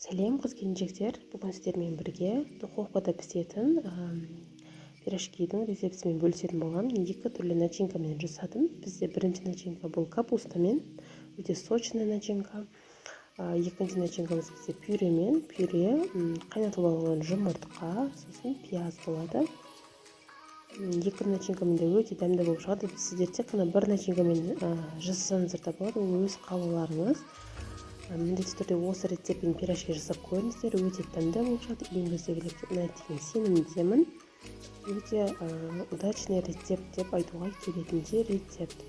Сәлем қыз-келіншектер, бүгін сіздермен бірге духовкада пісетін пирожкидің рецептісімен бөлісетін боламын. Екі түрлі начинкамен жасадым. Бізде бірінші начинка бұл капустамен, өте сочный начинка. Екінші начинкамыз бізде пюремен, қайнатылып алынған жұмыртқа, сосын пияз болады. Екі начинкамен де өте дәмді болып шығады. Сіздер тек қана бір начинкамен жасасаңыздар да болады, ол өз қалауларыңыз. Міндетті түрде осы рецептпен пирожки жасап көріңіздер, өте дәмді болып шығады. Үйіңіздегілерге ұнайды деген сенімдемін. Өте удачный рецепт деп айтуға келетіндей рецепт.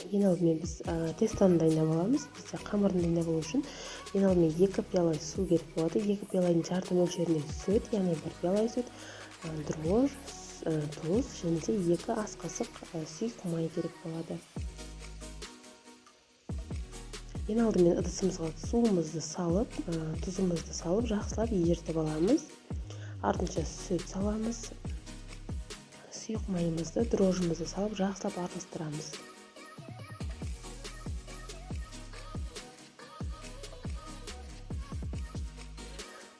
Ең алдымен біз тестаны дайындап аламыз. Бізде қамырын дайындап алу үшін ең алдымен 2 пиала су керек болады. 2 пиаланың жарты мөлшерінде сүт, яғни 1 пиала сүт, дрожж, тұз және де 2 ас қасық сұйық май керек болады. Ең алдымен ыдысымызға суымызды салып, тұзымызды салып, жақсылап ертіп аламыз. Артынша сүт саламыз. Сұйық майымызды, дрожжымызды салып, жақсылап араластырамыз.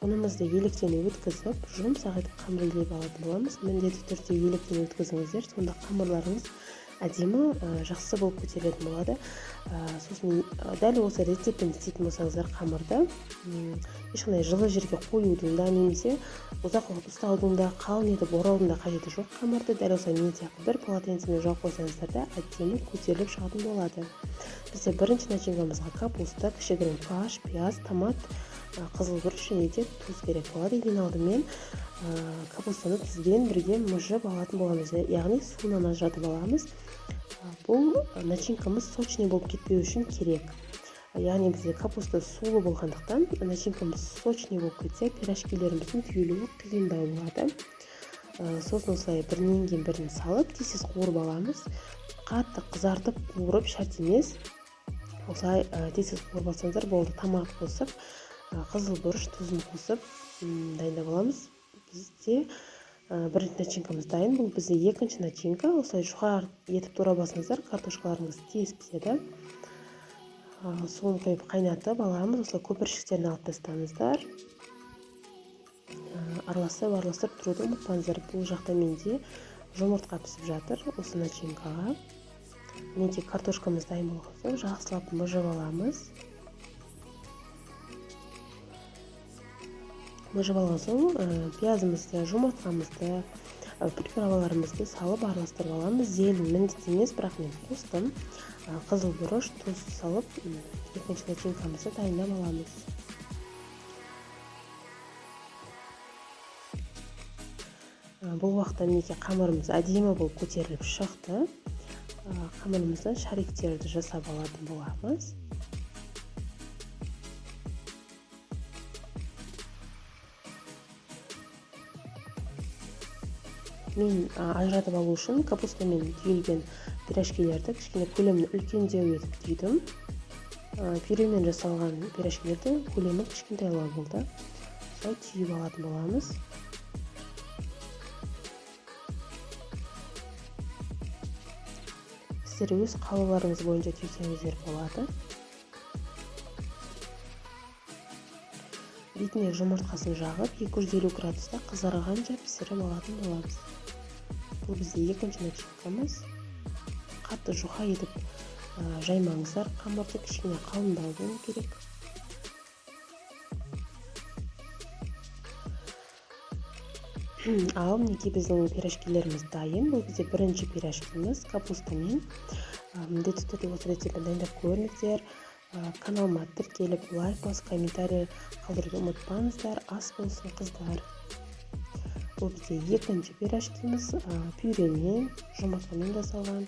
Ұнымызды електен өткізіп, жұмсақ етіп қамырлеп алатын боламыз. Міндетті түрде електен өткізіңіздер, сонда қамырларыңыз әдемі жақсы болып көтерілетін болады. Сосын дәл осы рецептпен істейтін болсаңыздар қамырды ешқандай жылы жерге қоюдың да немесе ұзақ уақыт ұстаудың да қалың етіп ораудың да қажеті жоқ. Қамырды дәл осы мен сияқты бір полотенцемен жауып қойсаңыздар да әдемі көтеріліп шығатын болады. Бізде бірінші начинкамызға капуста, кішігірім фарш, пияз, томат, қызыл бұрыш және де тұз керек болады. Ең алдымен капустаны тұзбен бірге мұжып алатын боламыз, яғни суынан ажыратып аламыз. Бұл начинкамыз сочный болып кетпеу үшін керек. Яғни бізде капуста сулы болғандықтан начинкамыз сочный болып кетсе, пирожкилеріміздің түйілуі қиындау болады. Сосын осылай бірінен кейін бірін салып, тез қуырып аламыз. Қатты қызартып қуырып шарт емес. Осылай тез қуырып алсаңыздар болды. Томат қосып, қызыл бұрыш, тұзын қосып дайындап аламыз. Бізде бірінші начинкамыз дайын. Бұл бізде екінші начинка. Осылай жоғары етіп турап алсаңыздар, картошкаларыңыз тез піседі. Суын құйып қайнатып аламыз. Осылай көпіршіктерін алып тастаңыздар. Араластырып тұруды ұмытпаңыздар. Бұл жақта менде жұмыртқа пісіп жатыр. Осы начинкаға менде картошкамыз дайын болған соң жақсылап мұжып аламыз. Мұжып алған соң пиязымызды, жұмыртқамызды, приправаларымызды салып араластырып аламыз. Зелень міндетті емес, бірақ мен қостым. Қызыл бұрыш, тұз салып, екінші начинкамызды дайындап аламыз. Бұл уақытта неге қамырымыз әдемі болып көтеріліп шықты. Қамырымыздан шариктерді жасап алатын боламыз. Мен ажыратып алу үшін капустамен түйілген пирожкилерді кішкене көлемін үлкендеу етіп түйдім. Пюремен жасалған пирожкилерді көлемі кішкентайлау болды. Солай түйіп алатын боламыз. Сіздер өз қалауларыңыз бойынша түйсеңіздер болады. Бетіне жұмыртқасын жағып, 250 градуста қызарғанша пісіріп алатын боламыз. Бұл бізде екінші начинкамыз. Қатты жұқа етіп жаймаңыздар, қамырды кішкене қалыңдау болу керек. Ал мінекей біздің пирожкилеріміз дайын. Бұл бізде бірінші пирожкиміз капустамен. Міндетті түрде осы рецептпен дайындап көріңіздер. Каналыма тіркеліп, лайк басып, комментарий қалдыруды ұмытпаңыздар. Ас болсын қыздар. Бұл бізде екінші пирожкиміз пюремен, жұмыртқамен жасалған.